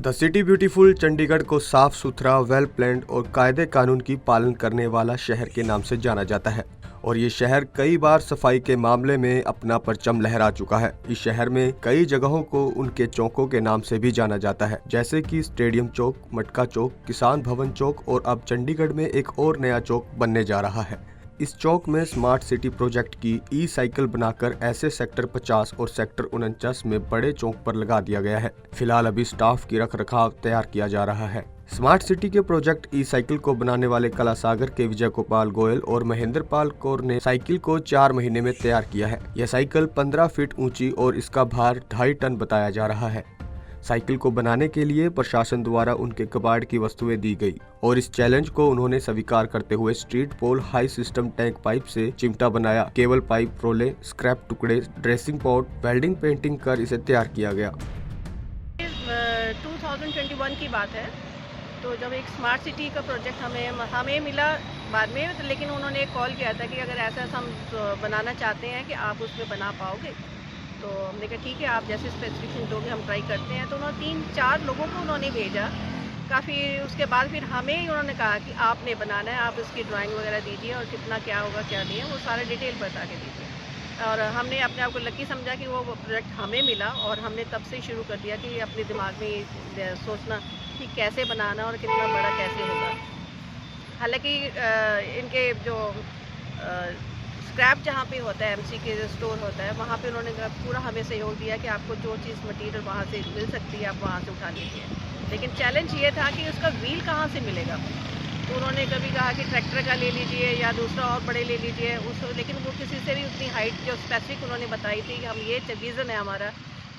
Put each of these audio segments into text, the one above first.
The city beautiful Chandigarh को साफ सुथरा, वेल प्लान्ड और कायदे कानून की पालन करने वाला शहर के नाम से जाना जाता है और ये शहर कई बार सफाई के मामले में अपना परचम लहरा चुका है। इस शहर में कई जगहों को उनके चौकों के नाम से भी जाना जाता है, जैसे कि स्टेडियम चौक, मटका चौक, किसान भवन चौक और अब चंडीगढ़ में एक और नया चौक बनने जा रहा है। इस चौक में स्मार्ट सिटी प्रोजेक्ट की ई साइकिल बनाकर ऐसे सेक्टर 50 और सेक्टर 49 में बड़े चौक पर लगा दिया गया है। फिलहाल अभी स्टाफ की रख रखाव तैयार किया जा रहा है। स्मार्ट सिटी के प्रोजेक्ट ई साइकिल को बनाने वाले कला सागर के विजय गोपाल गोयल और महेंद्र पाल कौर ने साइकिल को 4 महीने में तैयार किया है। यह साइकिल 15 फीट ऊंची और इसका भार 2.5 टन बताया जा रहा है। साइकिल को बनाने के लिए प्रशासन द्वारा उनके कबाड़ की वस्तुएं दी गई और इस चैलेंज को उन्होंने स्वीकार करते हुए street pole, high system tank pipe से चिमटा बनाया, केबल पाइप, रोले, स्क्रैप टुकड़े, ड्रेसिंग पॉट, वेल्डिंग पेंटिंग कर इसे तैयार किया गया। 2021 की बात है, तो जब एक स्मार्ट सिटी का प्रोजेक्ट हमें मिला बाद में, तो लेकिन उन्होंने एक कॉल किया था कि अगर ऐसा हम बनाना चाहते हैं कि आप उसमें बना पाओगे, तो हमने कहा ठीक है, आप जैसे स्पेसिफिकेशन दोगे हम ट्राई करते हैं। तो उन्होंने 3-4 लोगों को उन्होंने भेजा काफ़ी। उसके बाद फिर हमें ही उन्होंने कहा कि आपने बनाना है, आप इसकी ड्राइंग वगैरह दीजिए और कितना क्या होगा क्या नहीं है वो सारा डिटेल बता के दीजिए। और हमने अपने आप को लकी समझा कि वो प्रोजेक्ट हमें मिला और हमने तब से शुरू कर दिया कि अपने दिमाग में सोचना कि कैसे बनाना और कितना बड़ा कैसे होगा। हालांकि इनके जो स्क्रैप जहाँ पे होता है, एमसी के जो स्टोर होता है, वहाँ पे उन्होंने पूरा हमें सहयोग दिया कि आपको जो चीज़ मटेरियल वहाँ से मिल सकती है आप वहाँ से उठा लीजिए। लेकिन चैलेंज ये था कि उसका व्हील कहाँ से मिलेगा। तो उन्होंने कभी कहा कि ट्रैक्टर का ले लीजिए या दूसरा और बड़े ले लीजिए लेकिन वो किसी से भी उतनी हाइट जो स्पेसिफिक उन्होंने बताई थी कि हम ये विज़न है हमारा,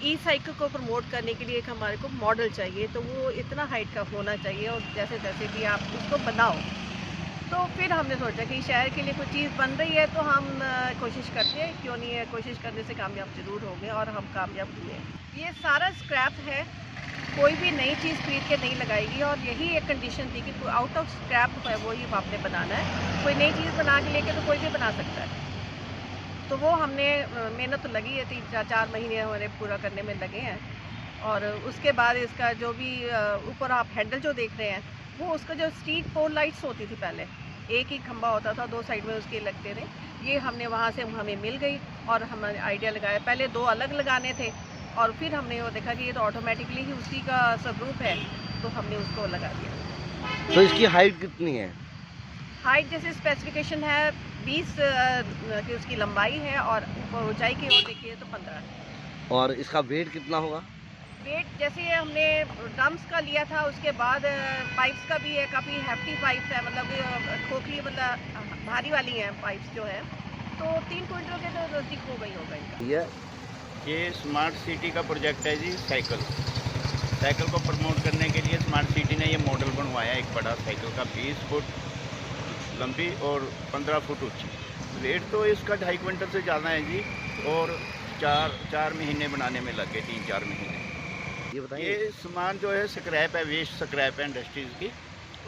ई साइकिल को प्रमोट करने के लिए एक हमारे को मॉडल चाहिए, तो वो इतना हाइट का होना चाहिए और जैसे जैसे कि आप उसको बनाओ। तो फिर हमने सोचा कि शहर के लिए कोई चीज़ बन रही है तो हम कोशिश करते हैं, क्यों नहीं है, कोशिश करने से कामयाब ज़रूर होंगे और हम कामयाब हुए। ये सारा स्क्रैप है, कोई भी नई चीज़ खरीद के नहीं लगाएगी और यही एक कंडीशन थी कि आउट ऑफ स्क्रैप है वो ही आपने बनाना है। कोई नई चीज़ बना के लेके तो कोई भी बना सकता है। तो वो हमने मेहनत तो लगी है, 3-4 महीने हमारे पूरा करने में लगे हैं। और उसके बाद इसका जो भी ऊपर आप हैंडल जो देख रहे हैं, वो उसका जो स्ट्रीट पोल लाइट्स होती थी पहले, एक ही खंबा होता था, 2 साइड में उसके लगते थे। ये हमने वहाँ से हमें मिल गई और हमने आइडिया लगाया। पहले 2 अलग लगाने थे और फिर हमने वो देखा कि ये तो ऑटोमेटिकली ही उसी का सबरूफ है, तो हमने उसको लगा दिया। तो इसकी हाइट कितनी है? हाइट जैसे स्पेसिफिकेशन है 20 की उसकी लंबाई है और ऊंचाई की ओर देखिए तो 15। और इसका वेट कितना होगा? वेट जैसे हमने ड्रम्स का लिया था, उसके बाद पाइप्स का भी है, काफ़ी हैफ्टी पाइप्स है, मतलब खोखली, मतलब भारी वाली हैं पाइप्स जो है, तो 3 क्विंटल के तो नज़दीक हो गई होगा इनका। ये स्मार्ट सिटी का प्रोजेक्ट है जी। साइकिल को प्रमोट करने के लिए स्मार्ट सिटी ने ये मॉडल बनवाया, एक बड़ा साइकिल का 20 फुट लंबी और 15 फुट ऊंची। वेट तो इसका 2.5 क्विंटल से ज़्यादा है जी और 4 महीने बनाने में लगे, 3-4 महीने। ये बताइए, ये सामान जो है स्क्रैप है, वेस्ट स्क्रैप है इंडस्ट्रीज़ की,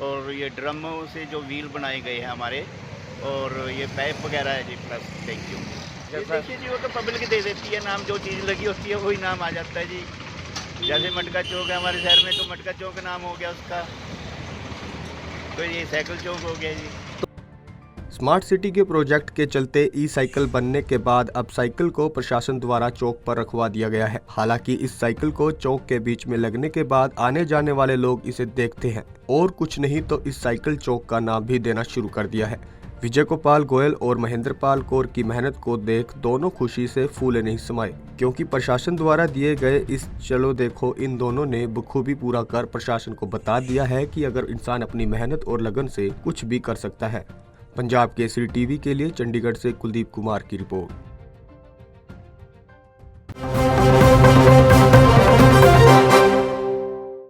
और ये ड्रमों से जो व्हील बनाए गए हैं हमारे, और ये पाइप वगैरह है जी, प्लस थैंक यू। देखिए जी, वो तो पब्लिक दे देती है नाम, जो चीज़ लगी होती है वही नाम आ जाता है जी। जैसे मटका चौक है हमारे शहर में, तो मटका चौक नाम हो गया उसका, तो ये साइकिल चौक हो गया जी। स्मार्ट सिटी के प्रोजेक्ट के चलते ई साइकिल बनने के बाद अब साइकिल को प्रशासन द्वारा चौक पर रखवा दिया गया है। हालांकि इस साइकिल को चौक के बीच में लगने के बाद आने जाने वाले लोग इसे देखते हैं और कुछ नहीं तो इस साइकिल चौक का नाम भी देना शुरू कर दिया है। विजय गोपाल गोयल और महेंद्र पाल कौर की मेहनत को देख दोनों खुशी से फूले नहीं समाये, क्योंकि प्रशासन द्वारा दिए गए इस चलो देखो इन दोनों ने बखूबी पूरा कर प्रशासन को बता दिया है कि अगर इंसान अपनी मेहनत और लगन से कुछ भी कर सकता है। पंजाब केसरी टीवी के लिए चंडीगढ़ से कुलदीप कुमार की रिपोर्ट।